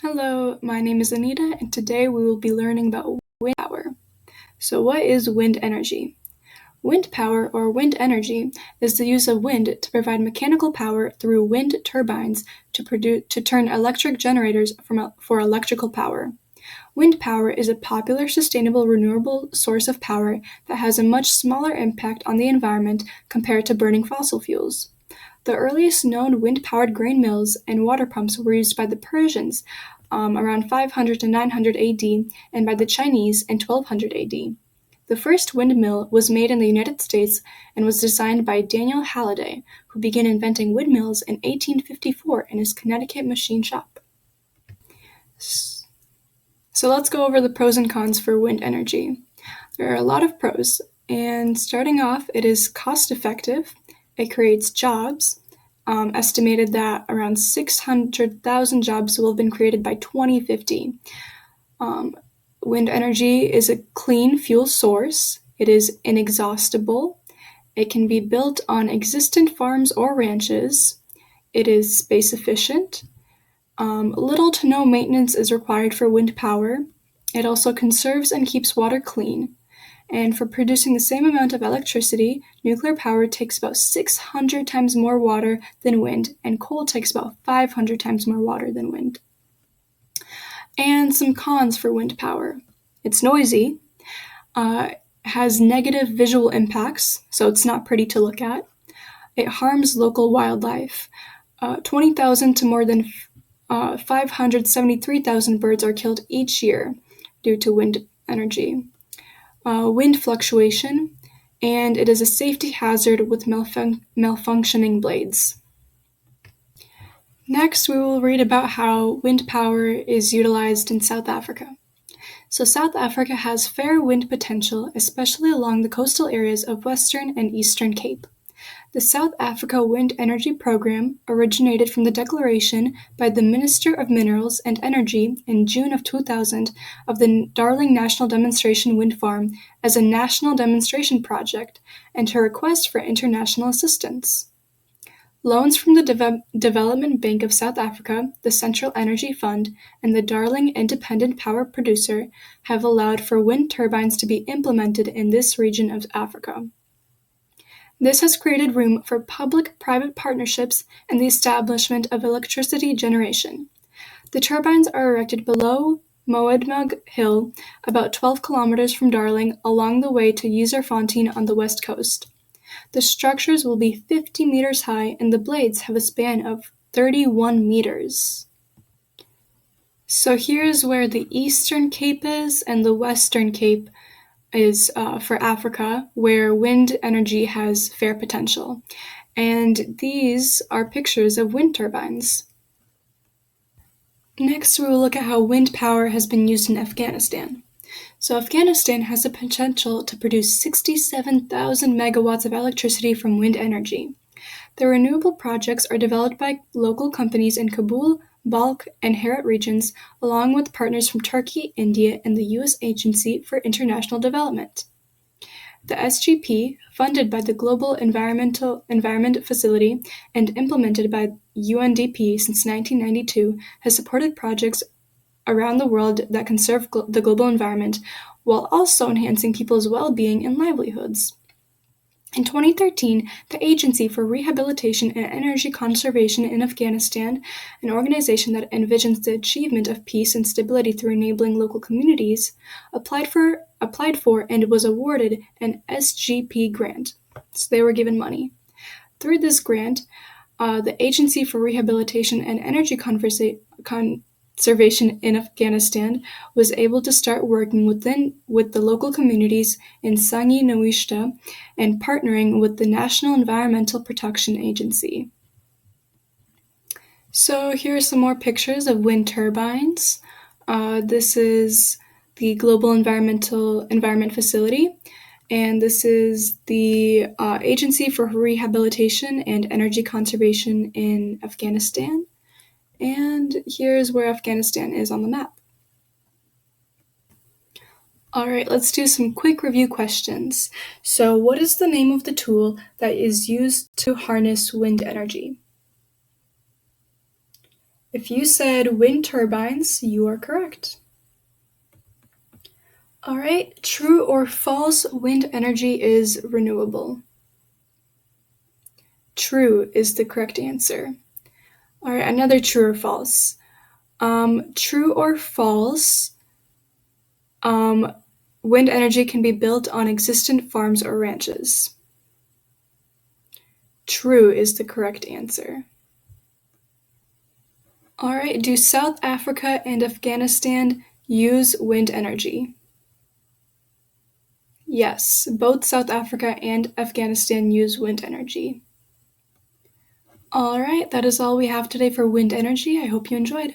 Hello, my name is Anita, and today we will be learning about wind power. So what is wind energy? Wind power, or wind energy, is the use of wind to provide mechanical power through wind turbines to turn electric generators for electrical power. Wind power is a popular, sustainable, renewable source of power that has a much smaller impact on the environment compared to burning fossil fuels. The earliest known wind-powered grain mills and water pumps were used by the Persians around 500 to 900 AD and by the Chinese in 1200 AD. The first windmill was made in the United States and was designed by Daniel Halliday, who began inventing windmills in 1854 in his Connecticut machine shop. So let's go over the pros and cons for wind energy. There are a lot of pros, and starting off, it is cost-effective, it creates jobs, estimated that around 600,000 jobs will have been created by 2050. Wind energy is a clean fuel source, it is inexhaustible, it can be built on existing farms or ranches, it is space efficient, little to no maintenance is required for wind power, it also conserves and keeps water clean. And for producing the same amount of electricity, nuclear power takes about 600 times more water than wind, and coal takes about 500 times more water than wind. And some cons for wind power. It's noisy, has negative visual impacts, so it's not pretty to look at. It harms local wildlife. 20,000 to more than 573,000 birds are killed each year due to wind energy. Wind fluctuation, and it is a safety hazard with malfunctioning blades. Next, we will read about how wind power is utilized in South Africa. So South Africa has fair wind potential, especially along the coastal areas of Western and Eastern Cape. The South Africa Wind Energy Program originated from the declaration by the Minister of Minerals and Energy in June of 2000 of the Darling National Demonstration Wind Farm as a national demonstration project and to request for international assistance. Loans from the Development Bank of South Africa, the Central Energy Fund, and the Darling Independent Power Producer have allowed for wind turbines to be implemented in this region of Africa. This has created room for public-private partnerships and the establishment of electricity generation. The turbines are erected below Moedmug Hill, about 12 kilometers from Darling, along the way to Userfontein on the west coast. The structures will be 50 meters high, and the blades have a span of 31 meters. So here's where the Eastern Cape is, and the Western Cape is for Africa, where wind energy has fair potential. And these are pictures of wind turbines. Next, we will look at how wind power has been used in Afghanistan. So Afghanistan has the potential to produce 67,000 megawatts of electricity from wind energy. The renewable projects are developed by local companies in Kabul, Balkh, and Herat regions, along with partners from Turkey, India, and the U.S. Agency for International Development. The SGP, funded by the Global Environment Facility and implemented by UNDP since 1992, has supported projects around the world that conserve the global environment while also enhancing people's well-being and livelihoods. In 2013, the Agency for Rehabilitation and Energy Conservation in Afghanistan, an organization that envisions the achievement of peace and stability through enabling local communities, applied for and was awarded an SGP grant. So they were given money. Through this grant, the Agency for Rehabilitation and Energy Conservation in Afghanistan was able to start working with the local communities in Sangi Nawishta and partnering with the National Environmental Protection Agency. So here are some more pictures of wind turbines. This is the Global Environment Facility, and this is the Agency for Rehabilitation and Energy Conservation in Afghanistan. And here's where Afghanistan is on the map. Alright, let's do some quick review questions. So what is the name of the tool that is used to harness wind energy? If you said wind turbines, you are correct. All right, true or false, wind energy is renewable? True is the correct answer. All right, another true or false. True or false, wind energy can be built on existing farms or ranches? True is the correct answer. All right, do South Africa and Afghanistan use wind energy? Yes, both South Africa and Afghanistan use wind energy. All right, that is all we have today for wind energy. I hope you enjoyed.